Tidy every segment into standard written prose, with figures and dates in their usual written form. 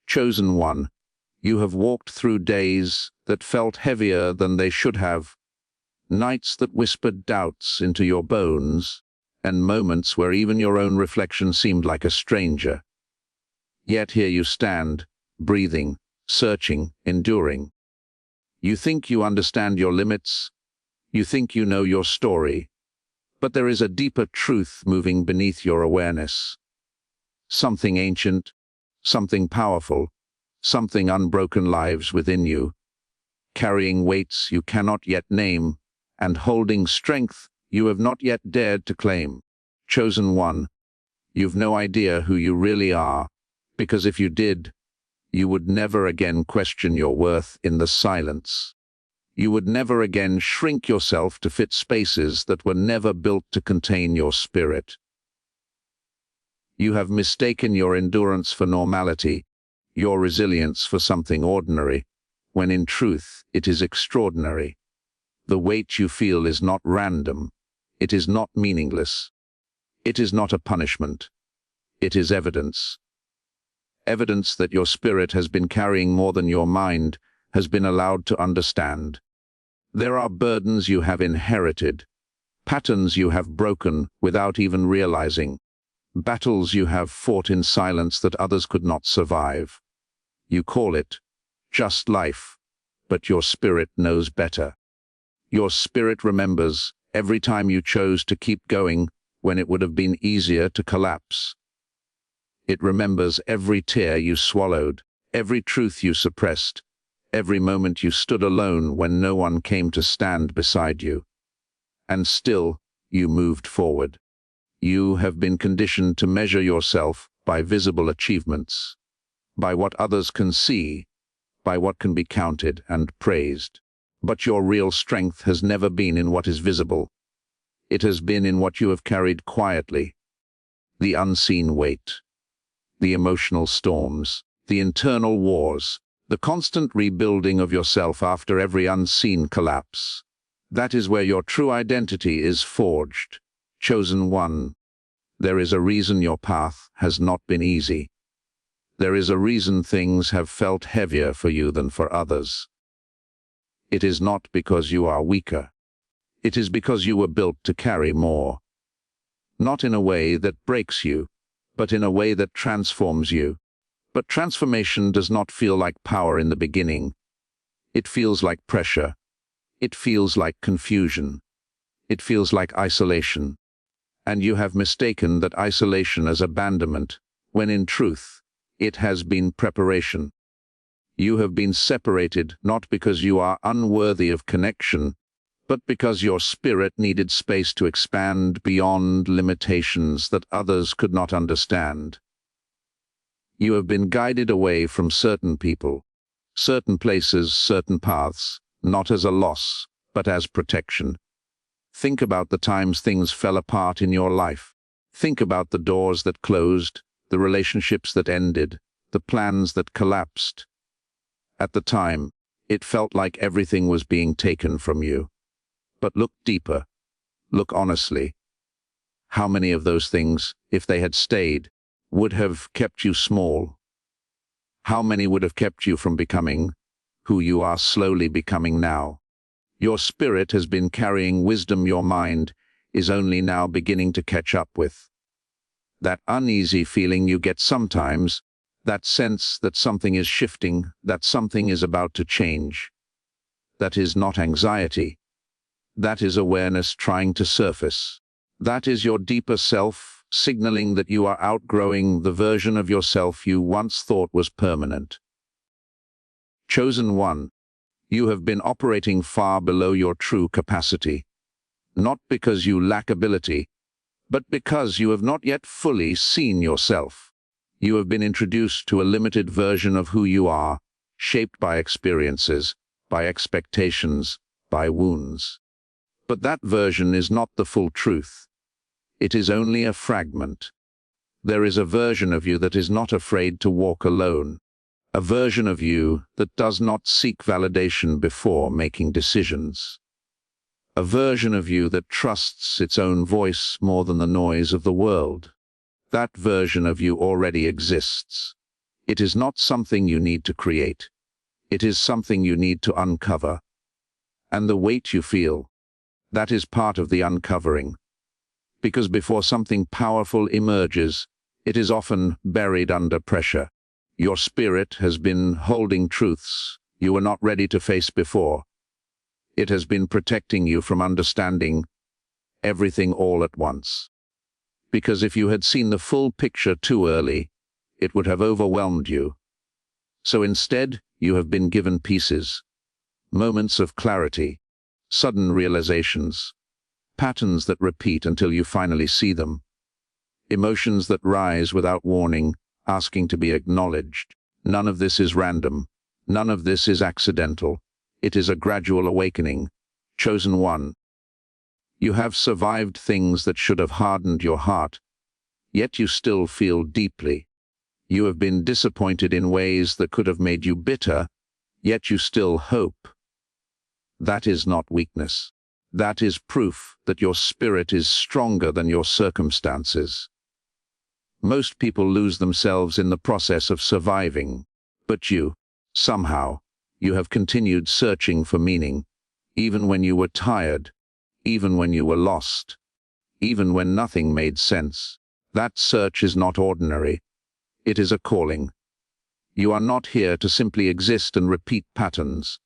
Chosen one, you have walked through days that felt heavier than they should have, nights that whispered doubts into your bones, and moments where even your own reflection seemed like a stranger. Yet here you stand, breathing, searching, enduring. You think you understand your limits, you think you know your story, but there is a deeper truth moving beneath your awareness. Something ancient, something powerful, something unbroken lives within you, carrying weights you cannot yet name, and holding strength you have not yet dared to claim. Chosen one, you've no idea who you really are, because if you did, you would never again question your worth in the silence. You would never again shrink yourself to fit spaces that were never built to contain your spirit. You have mistaken your endurance for normality, your resilience for something ordinary, when in truth it is extraordinary. The weight you feel is not random, it is not meaningless. It is not a punishment, it is evidence. Evidence that your spirit has been carrying more than your mind has been allowed to understand. There are burdens you have inherited, patterns you have broken without even realizing, battles you have fought in silence that others could not survive. You call it just life, but your spirit knows better. Your spirit remembers every time you chose to keep going when it would have been easier to collapse. It remembers every tear you swallowed, every truth you suppressed, every moment you stood alone when no one came to stand beside you. And still, you moved forward. You have been conditioned to measure yourself by visible achievements, by what others can see, by what can be counted and praised. But your real strength has never been in what is visible. It has been in what you have carried quietly, the unseen weight, the emotional storms, the internal wars, the constant rebuilding of yourself after every unseen collapse. That is where your true identity is forged. Chosen one, there is a reason your path has not been easy. There is a reason things have felt heavier for you than for others. It is not because you are weaker. It is because you were built to carry more. Not in a way that breaks you, but in a way that transforms you. But transformation does not feel like power in the beginning. It feels like pressure. It feels like confusion. It feels like isolation. And you have mistaken that isolation as abandonment, when in truth, it has been preparation. You have been separated not because you are unworthy of connection, but because your spirit needed space to expand beyond limitations that others could not understand. You have been guided away from certain people, certain places, certain paths, not as a loss, but as protection. Think about the times things fell apart in your life. Think about the doors that closed, the relationships that ended, the plans that collapsed. At the time, it felt like everything was being taken from you. But look deeper. Look honestly. How many of those things, if they had stayed, would have kept you small? How many would have kept you from becoming who you are slowly becoming now? Your spirit has been carrying wisdom your mind is only now beginning to catch up with. That uneasy feeling you get sometimes, that sense that something is shifting, that something is about to change. That is not anxiety. That is awareness trying to surface. That is your deeper self, signaling that you are outgrowing the version of yourself you once thought was permanent. Chosen one, you have been operating far below your true capacity, not because you lack ability, but because you have not yet fully seen yourself. You have been introduced to a limited version of who you are, shaped by experiences, by expectations, by wounds. But that version is not the full truth. It is only a fragment. There is a version of you that is not afraid to walk alone, a version of you that does not seek validation before making decisions, a version of you that trusts its own voice more than the noise of the world. That version of you already exists. It is not something you need to create. It is something you need to uncover. And the weight you feel, that is part of the uncovering. Because before something powerful emerges, it is often buried under pressure. Your spirit has been holding truths you were not ready to face before. It has been protecting you from understanding everything all at once. Because if you had seen the full picture too early, it would have overwhelmed you. So instead, you have been given pieces, moments of clarity, sudden realizations, patterns that repeat until you finally see them, emotions that rise without warning, asking to be acknowledged. None of this is random. None of this is accidental. It is a gradual awakening. Chosen one. You have survived things that should have hardened your heart, yet you still feel deeply. You have been disappointed in ways that could have made you bitter, yet you still hope. That is not weakness. That is proof that your spirit is stronger than your circumstances. Most people lose themselves in the process of surviving, but you, somehow, you have continued searching for meaning, even when you were tired, even when you were lost, even when nothing made sense. That search is not ordinary. It is a calling. You are not here to simply exist and repeat patterns.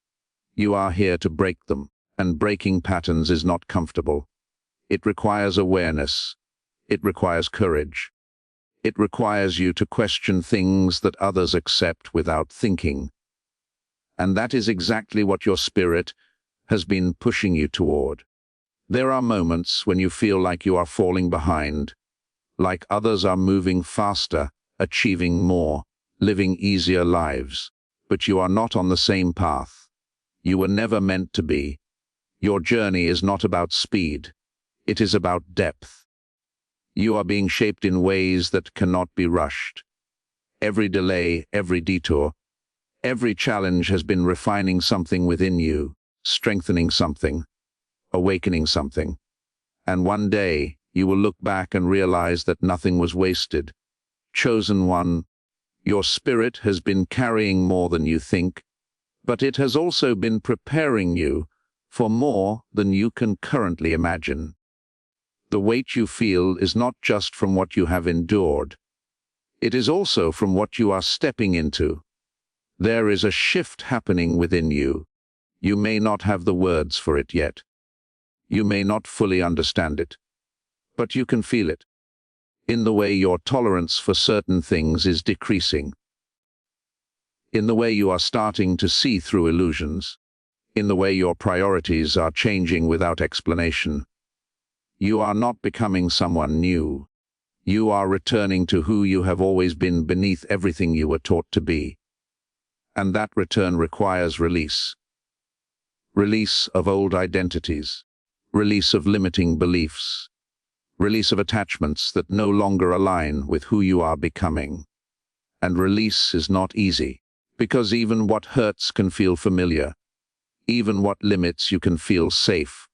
You are here to break them, and breaking patterns is not comfortable. It requires awareness. It requires courage. It requires you to question things that others accept without thinking. And that is exactly what your spirit has been pushing you toward. There are moments when you feel like you are falling behind, like others are moving faster, achieving more, living easier lives, but you are not on the same path. You were never meant to be. Your journey is not about speed. It is about depth. You are being shaped in ways that cannot be rushed. Every delay, every detour, every challenge has been refining something within you, strengthening something, awakening something. And one day, you will look back and realize that nothing was wasted. Chosen one, your spirit has been carrying more than you think, but it has also been preparing you for more than you can currently imagine. The weight you feel is not just from what you have endured. It is also from what you are stepping into. There is a shift happening within you. You may not have the words for it yet. You may not fully understand it, but you can feel it. In the way your tolerance for certain things is decreasing. In the way you are starting to see through illusions. In the way your priorities are changing without explanation. You are not becoming someone new. You are returning to who you have always been beneath everything you were taught to be. And that return requires release. Release of old identities. Release of limiting beliefs. Release of attachments that no longer align with who you are becoming. And release is not easy, because even what hurts can feel familiar. Even what limits you can feel safe.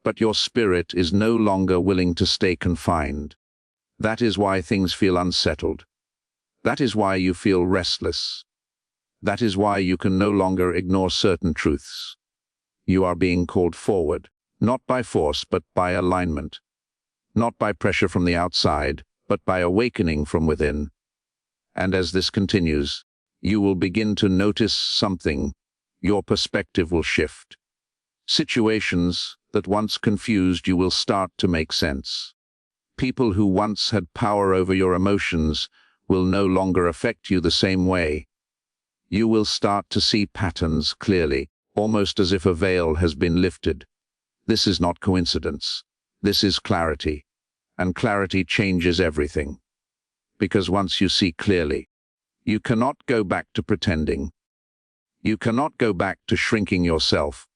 But your spirit is no longer willing to stay confined. That is why things feel unsettled. That is why you feel restless. That is why you can no longer ignore certain truths. You are being called forward, not by force, but by alignment. Not by pressure from the outside, but by awakening from within. And as this continues, you will begin to notice something. Your perspective will shift. Situations that once confused you will start to make sense. People who once had power over your emotions will no longer affect you the same way. You will start to see patterns clearly, almost as if a veil has been lifted. This is not coincidence. This is clarity. And clarity changes everything. Because once you see clearly, you cannot go back to pretending. You cannot go back to shrinking yourself.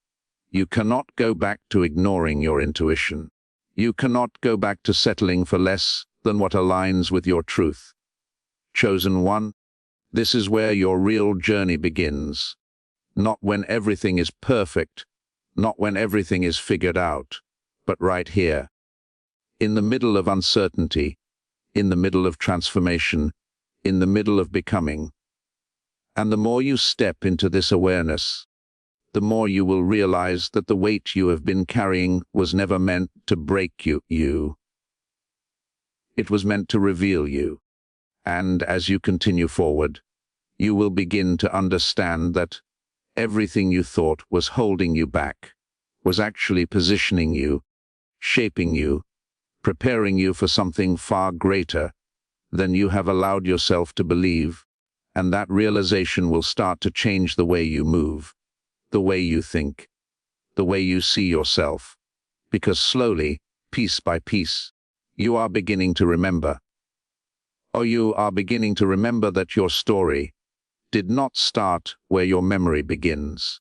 You cannot go back to ignoring your intuition. You cannot go back to settling for less than what aligns with your truth. Chosen one, this is where your real journey begins. Not when everything is perfect, not when everything is figured out, but right here. In the middle of uncertainty, in the middle of transformation, in the middle of becoming. And the more you step into this awareness, the more you will realize that the weight you have been carrying was never meant to break you. It was meant to reveal you. And as you continue forward, you will begin to understand that everything you thought was holding you back was actually positioning you, shaping you, preparing you for something far greater than you have allowed yourself to believe, and that realization will start to change the way you move, the way you think, the way you see yourself, because slowly, piece by piece, you are beginning to remember. Or you are beginning to remember that your story did not start where your memory begins.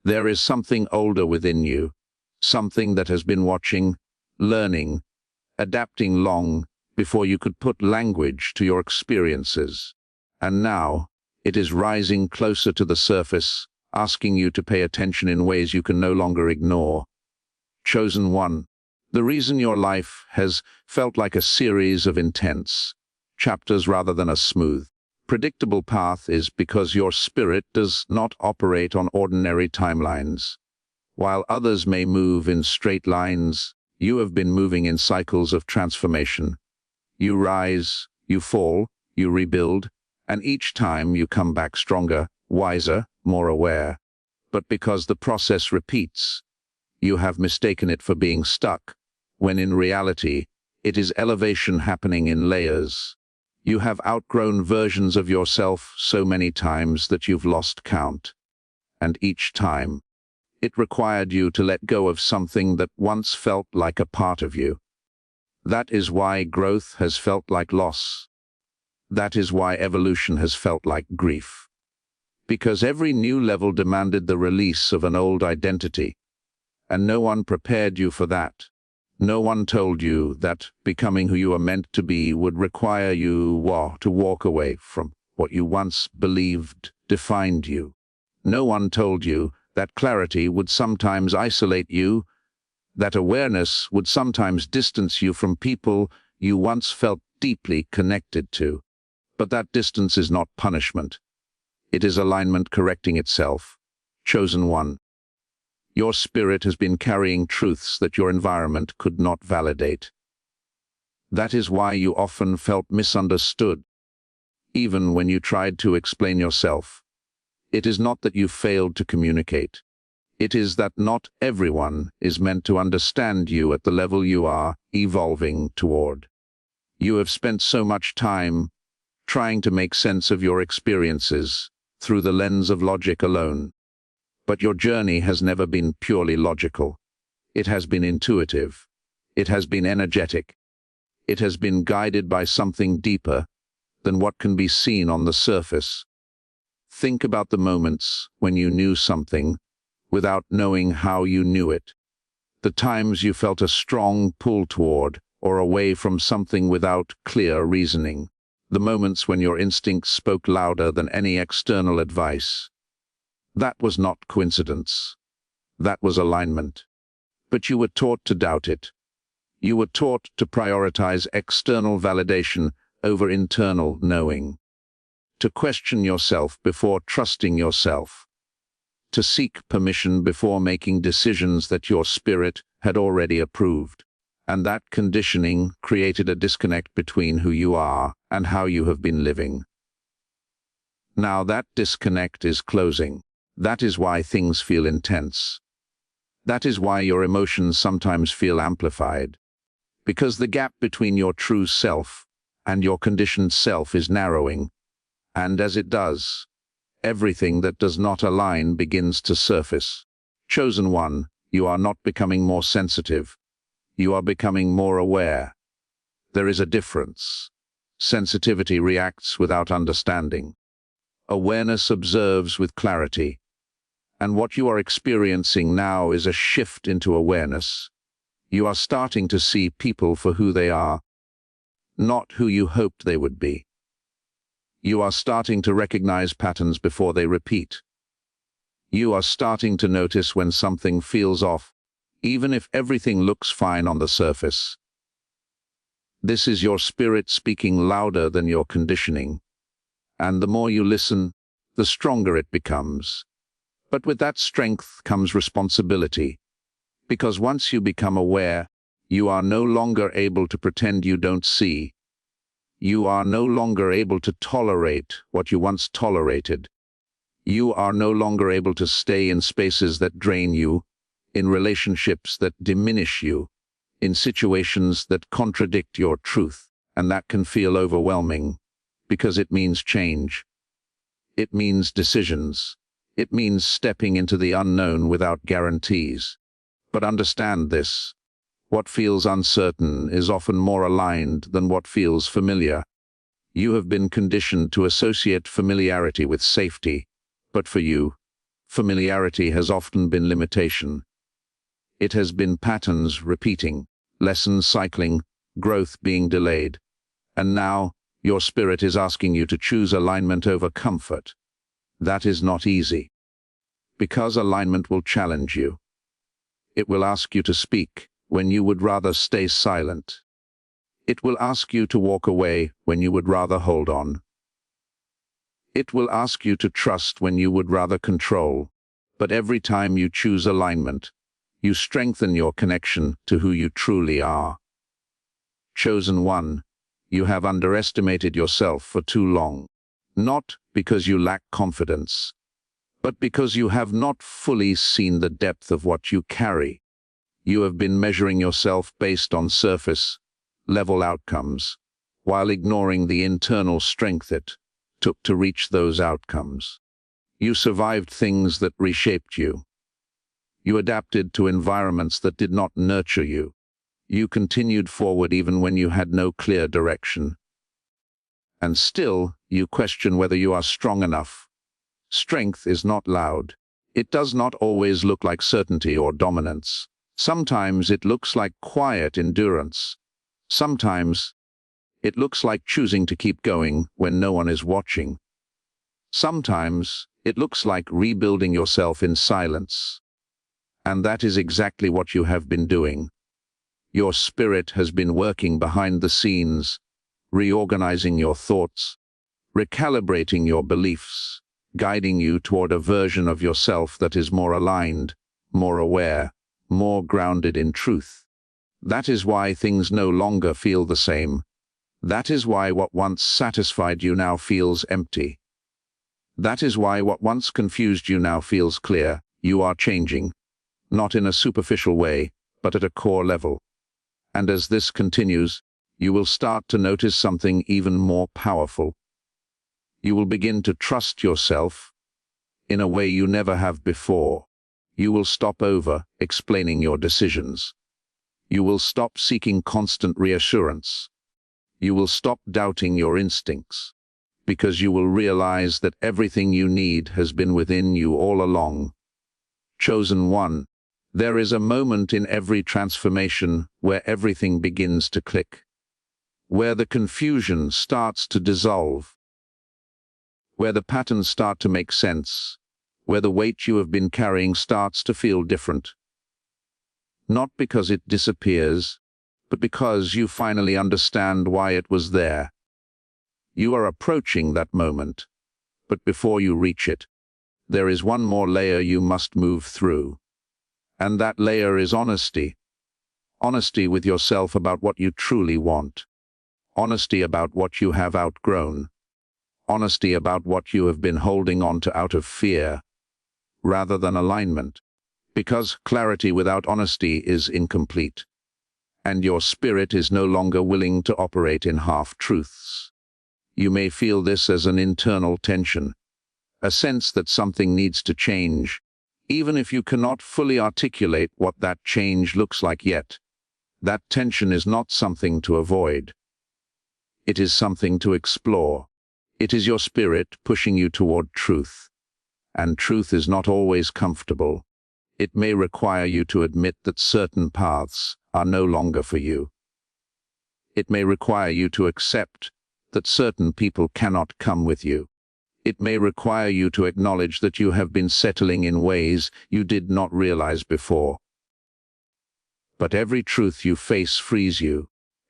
There is something older within you, something that has been watching, learning, adapting long before you could put language to your experiences. And now, it is rising closer to the surface, asking you to pay attention in ways you can no longer ignore. Chosen one, the reason your life has felt like a series of intense chapters rather than a smooth, predictable path is because your spirit does not operate on ordinary timelines. While others may move in straight lines, you have been moving in cycles of transformation. You rise, you fall, you rebuild, and each time you come back stronger, wiser, more aware. But because the process repeats, you have mistaken it for being stuck, when in reality, it is elevation happening in layers. You have outgrown versions of yourself so many times that you've lost count. And each time, it required you to let go of something that once felt like a part of you. That is why growth has felt like loss. That is why evolution has felt like grief. Because every new level demanded the release of an old identity, and no one prepared you for that. No one told you that becoming who you are meant to be would require you to walk away from what you once believed defined you. No one told you that clarity would sometimes isolate you, that awareness would sometimes distance you from people you once felt deeply connected to. But that distance is not punishment. It is alignment correcting itself. Chosen one. Your spirit has been carrying truths that your environment could not validate. That is why you often felt misunderstood, even when you tried to explain yourself. It is not that you failed to communicate. It is that not everyone is meant to understand you at the level you are evolving toward. You have spent so much time trying to make sense of your experiences through the lens of logic alone. But your journey has never been purely logical. It has been intuitive. It has been energetic. It has been guided by something deeper than what can be seen on the surface. Think about the moments when you knew something without knowing how you knew it. The times you felt a strong pull toward or away from something without clear reasoning. The moments when your instincts spoke louder than any external advice. That was not coincidence. That was alignment. But you were taught to doubt it. You were taught to prioritize external validation over internal knowing. To question yourself before trusting yourself. To seek permission before making decisions that your spirit had already approved. And that conditioning created a disconnect between who you are and how you have been living. Now that disconnect is closing. That is why things feel intense. That is why your emotions sometimes feel amplified. Because the gap between your true self and your conditioned self is narrowing. And as it does, everything that does not align begins to surface. Chosen one, you are not becoming more sensitive. You are becoming more aware. There is a difference. Sensitivity reacts without understanding. Awareness observes with clarity. And what you are experiencing now is a shift into awareness. You are starting to see people for who they are, not who you hoped they would be. You are starting to recognize patterns before they repeat. You are starting to notice when something feels off, even if everything looks fine on the surface. This is your spirit speaking louder than your conditioning. And the more you listen, the stronger it becomes. But with that strength comes responsibility, because once you become aware, you are no longer able to pretend you don't see. You are no longer able to tolerate what you once tolerated. You are no longer able to stay in spaces that drain you, in relationships that diminish you, in situations that contradict your truth, and that can feel overwhelming, because it means change. It means decisions. It means stepping into the unknown without guarantees. But understand this: what feels uncertain is often more aligned than what feels familiar. You have been conditioned to associate familiarity with safety, but for you, familiarity has often been limitation. It has been patterns repeating, lessons cycling, growth being delayed. And now, your spirit is asking you to choose alignment over comfort. That is not easy, because alignment will challenge you. It will ask you to speak when you would rather stay silent. It will ask you to walk away when you would rather hold on. It will ask you to trust when you would rather control. But every time you choose alignment, you strengthen your connection to who you truly are. Chosen one, you have underestimated yourself for too long, not because you lack confidence, but because you have not fully seen the depth of what you carry. You have been measuring yourself based on surface-level outcomes, while ignoring the internal strength it took to reach those outcomes. You survived things that reshaped you. You adapted to environments that did not nurture you. You continued forward even when you had no clear direction. And still, you question whether you are strong enough. Strength is not loud. It does not always look like certainty or dominance. Sometimes it looks like quiet endurance. Sometimes it looks like choosing to keep going when no one is watching. Sometimes it looks like rebuilding yourself in silence. And that is exactly what you have been doing. Your spirit has been working behind the scenes, reorganizing your thoughts, recalibrating your beliefs, guiding you toward a version of yourself that is more aligned, more aware, more grounded in truth. That is why things no longer feel the same. That is why what once satisfied you now feels empty. That is why what once confused you now feels clear. You are changing, not in a superficial way, but at a core level. And as this continues, you will start to notice something even more powerful. You will begin to trust yourself in a way you never have before. You will stop over-explaining your decisions. You will stop seeking constant reassurance. You will stop doubting your instincts, because you will realize that everything you need has been within you all along. Chosen one, there is a moment in every transformation where everything begins to click, where the confusion starts to dissolve, where the patterns start to make sense, where the weight you have been carrying starts to feel different. Not because it disappears, but because you finally understand why it was there. You are approaching that moment, but before you reach it, there is one more layer you must move through. And that layer is honesty. Honesty with yourself about what you truly want. Honesty about what you have outgrown. Honesty about what you have been holding on to out of fear, rather than alignment. Because clarity without honesty is incomplete, and your spirit is no longer willing to operate in half-truths. You may feel this as an internal tension, a sense that something needs to change, even if you cannot fully articulate what that change looks like yet. That tension is not something to avoid. It is something to explore. It is your spirit pushing you toward truth. And truth is not always comfortable. It may require you to admit that certain paths are no longer for you. It may require you to accept that certain people cannot come with you. It may require you to acknowledge that you have been settling in ways you did not realize before. But every truth you face frees you.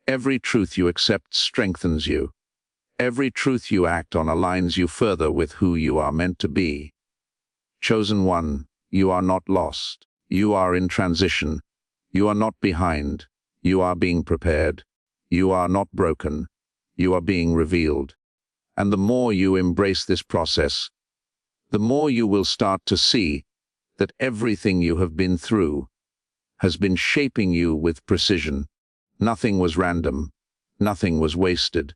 Every truth you accept strengthens you. Every truth you act on aligns you further with who you are meant to be. Chosen one, you are not lost. You are in transition. You are not behind. You are being prepared. You are not broken. You are being revealed. And the more you embrace this process, the more you will start to see that everything you have been through has been shaping you with precision. Nothing was random. Nothing was wasted.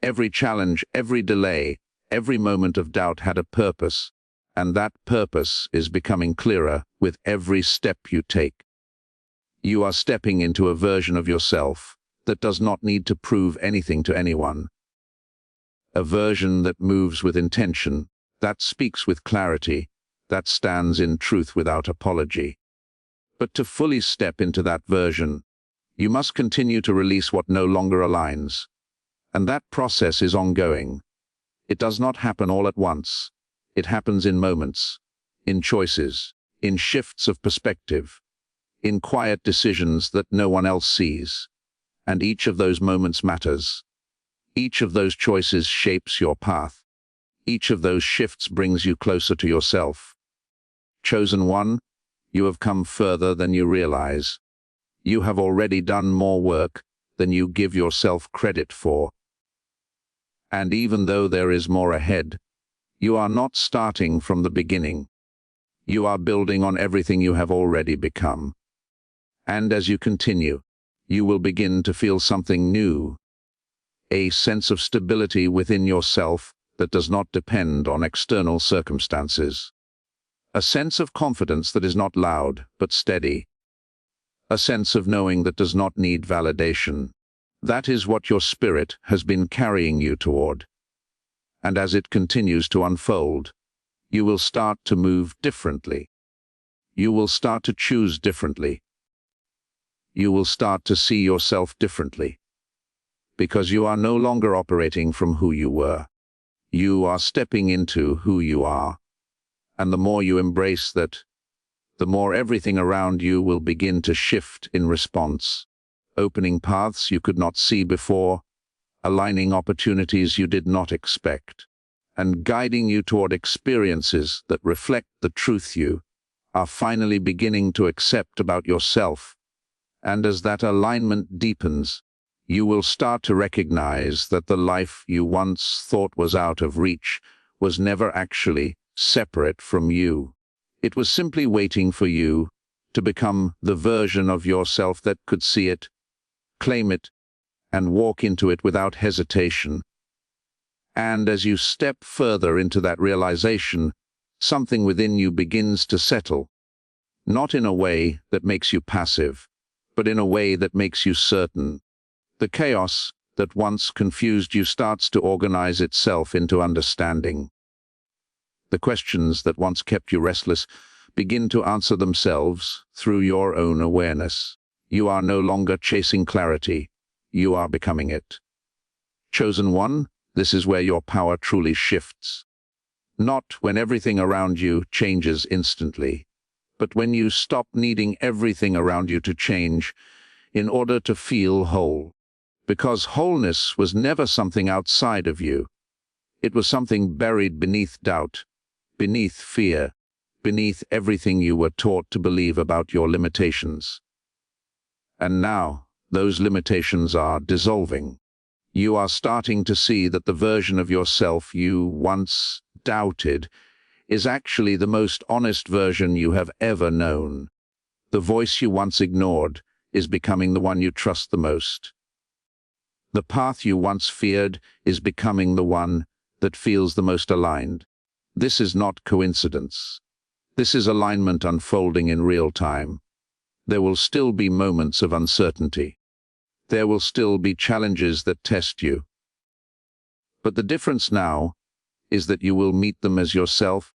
Every challenge, every delay, every moment of doubt had a purpose, and that purpose is becoming clearer with every step you take. You are stepping into a version of yourself that does not need to prove anything to anyone. A version that moves with intention, that speaks with clarity, that stands in truth without apology. But to fully step into that version, you must continue to release what no longer aligns. And that process is ongoing. It does not happen all at once. It happens in moments, in choices, in shifts of perspective, in quiet decisions that no one else sees. And each of those moments matters. Each of those choices shapes your path. Each of those shifts brings you closer to yourself. Chosen one, you have come further than you realize. You have already done more work than you give yourself credit for. And even though there is more ahead, you are not starting from the beginning. You are building on everything you have already become. And as you continue, you will begin to feel something new, a sense of stability within yourself that does not depend on external circumstances. A sense of confidence that is not loud but steady. A sense of knowing that does not need validation. That is what your spirit has been carrying you toward. And as it continues to unfold, you will start to move differently. You will start to choose differently. You will start to see yourself differently. Because you are no longer operating from who you were. You are stepping into who you are. And the more you embrace that, the more everything around you will begin to shift in response, opening paths you could not see before, aligning opportunities you did not expect, and guiding you toward experiences that reflect the truth you are finally beginning to accept about yourself. And as that alignment deepens, you will start to recognize that the life you once thought was out of reach was never actually separate from you. It was simply waiting for you to become the version of yourself that could see it, claim it, and walk into it without hesitation. And as you step further into that realization, something within you begins to settle, not in a way that makes you passive, but in a way that makes you certain. The chaos that once confused you starts to organize itself into understanding. The questions that once kept you restless begin to answer themselves through your own awareness. You are no longer chasing clarity. You are becoming it. Chosen one, this is where your power truly shifts. Not when everything around you changes instantly, but when you stop needing everything around you to change in order to feel whole. Because wholeness was never something outside of you. It was something buried beneath doubt, beneath fear, beneath everything you were taught to believe about your limitations. And now, those limitations are dissolving. You are starting to see that the version of yourself you once doubted is actually the most honest version you have ever known. The voice you once ignored is becoming the one you trust the most. The path you once feared is becoming the one that feels the most aligned. This is not coincidence. This is alignment unfolding in real time. There will still be moments of uncertainty. There will still be challenges that test you. But the difference now is that you will meet them as yourself,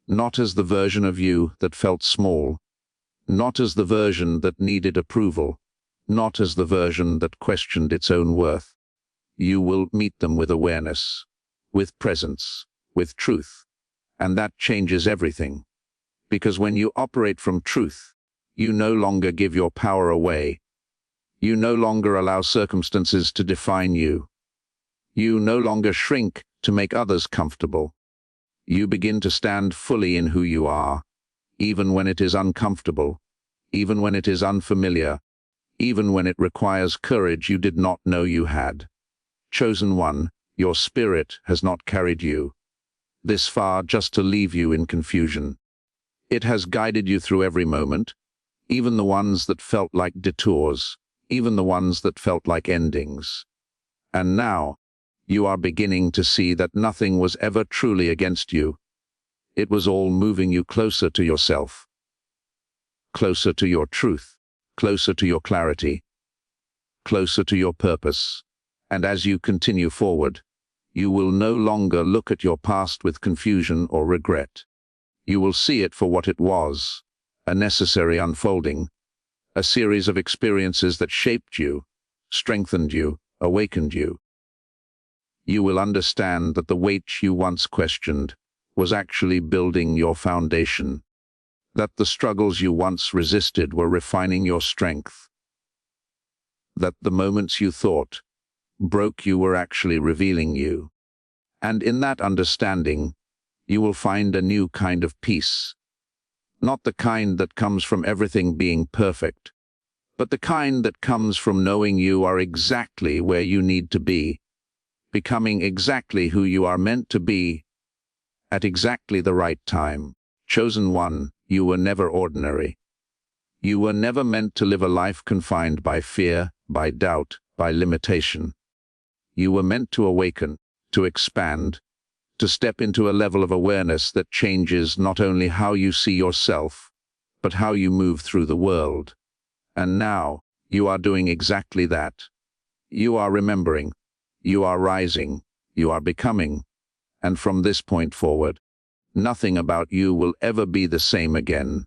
not as the version of you that felt small, not as the version that needed approval, not as the version that questioned its own worth. You will meet them with awareness, with presence, with truth. And that changes everything. Because when you operate from truth, you no longer give your power away. You no longer allow circumstances to define you. You no longer shrink to make others comfortable. You begin to stand fully in who you are, even when it is uncomfortable, even when it is unfamiliar, even when it requires courage you did not know you had. Chosen one, your spirit has not carried you this far just to leave you in confusion. It has guided you through every moment, even the ones that felt like detours, even the ones that felt like endings. And now, you are beginning to see that nothing was ever truly against you. It was all moving you closer to yourself, closer to your truth, closer to your clarity, closer to your purpose. And as you continue forward, you will no longer look at your past with confusion or regret. You will see it for what it was, a necessary unfolding, a series of experiences that shaped you, strengthened you, awakened you. You will understand that the weight you once questioned was actually building your foundation, that the struggles you once resisted were refining your strength, that the moments you thought broke you were actually revealing you. And in that understanding, you will find a new kind of peace. Not the kind that comes from everything being perfect, but the kind that comes from knowing you are exactly where you need to be, becoming exactly who you are meant to be at exactly the right time. Chosen one, you were never ordinary. You were never meant to live a life confined by fear, by doubt, by limitation. You were meant to awaken, to expand, to step into a level of awareness that changes not only how you see yourself, but how you move through the world. And now, you are doing exactly that. You are remembering, you are rising, you are becoming, and from this point forward, nothing about you will ever be the same again.